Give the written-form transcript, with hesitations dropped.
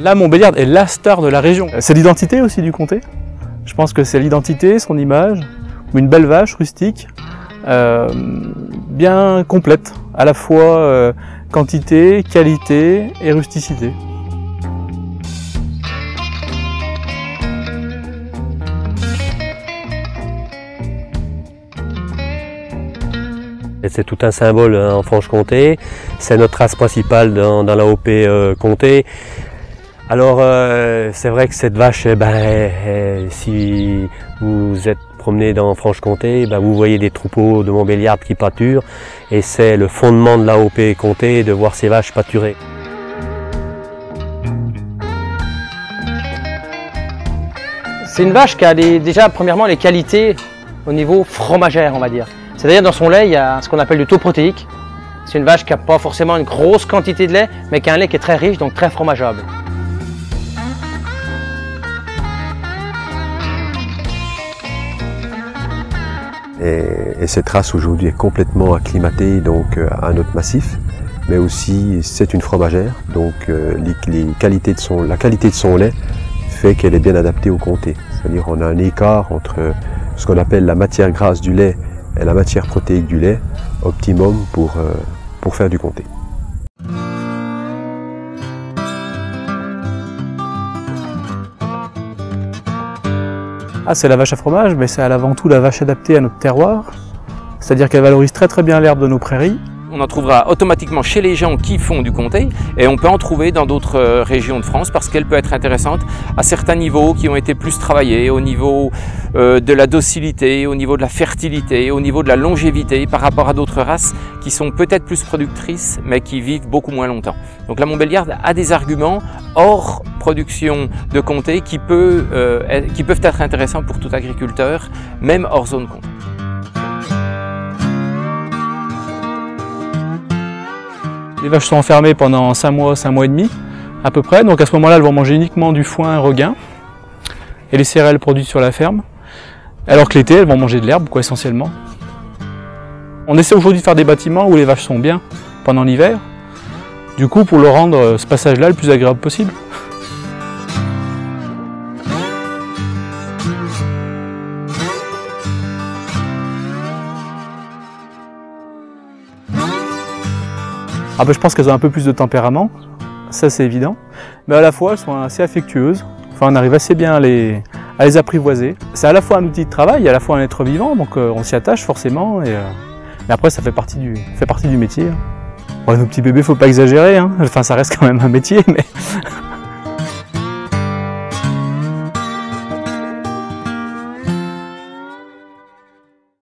La Montbéliarde est la star de la région. C'est l'identité aussi du comté. Je pense que c'est l'identité, son image, une belle vache rustique, bien complète, à la fois quantité, qualité et rusticité. C'est tout un symbole en Franche-Comté, c'est notre race principale dans l'AOP comté. Alors c'est vrai que cette vache, si vous êtes promené dans Franche-Comté, vous voyez des troupeaux de Montbéliarde qui pâturent et c'est le fondement de l'AOP comté de voir ces vaches pâturer. C'est une vache qui a déjà premièrement les qualités au niveau fromagère, on va dire. C'est-à-dire dans son lait, il y a ce qu'on appelle du taux protéique. C'est une vache qui n'a pas forcément une grosse quantité de lait, mais qui a un lait qui est très riche, donc très fromageable. Et cette race aujourd'hui est complètement acclimatée donc, à notre massif, mais aussi c'est une fromagère, donc la qualité de son lait fait qu'elle est bien adaptée au comté. C'est-à-dire on a un écart entre ce qu'on appelle la matière grasse du lait et la matière protéique du lait, optimum pour faire du comté. C'est la vache à fromage, mais c'est avant tout la vache adaptée à notre terroir. C'est-à-dire qu'elle valorise très très bien l'herbe de nos prairies. On en trouvera automatiquement chez les gens qui font du comté et on peut en trouver dans d'autres régions de France parce qu'elle peut être intéressante à certains niveaux qui ont été plus travaillés, au niveau de la docilité, au niveau de la fertilité, au niveau de la longévité par rapport à d'autres races qui sont peut-être plus productrices mais qui vivent beaucoup moins longtemps. Donc la Montbéliarde a des arguments hors production de comté qui peuvent être intéressants pour tout agriculteur, même hors zone comté. Les vaches sont enfermées pendant 5 mois et demi à peu près, donc à ce moment-là elles vont manger uniquement du foin regain et les céréales produites sur la ferme, alors que l'été elles vont manger de l'herbe essentiellement. On essaie aujourd'hui de faire des bâtiments où les vaches sont bien pendant l'hiver, du coup pour leur rendre ce passage-là le plus agréable possible. Je pense qu'elles ont un peu plus de tempérament, ça c'est évident, mais à la fois elles sont assez affectueuses, enfin on arrive assez bien à les apprivoiser. C'est à la fois un outil de travail, à la fois un être vivant, donc on s'y attache forcément, mais après ça fait partie du métier. Nos petits bébés, faut pas exagérer, enfin ça reste quand même un métier, mais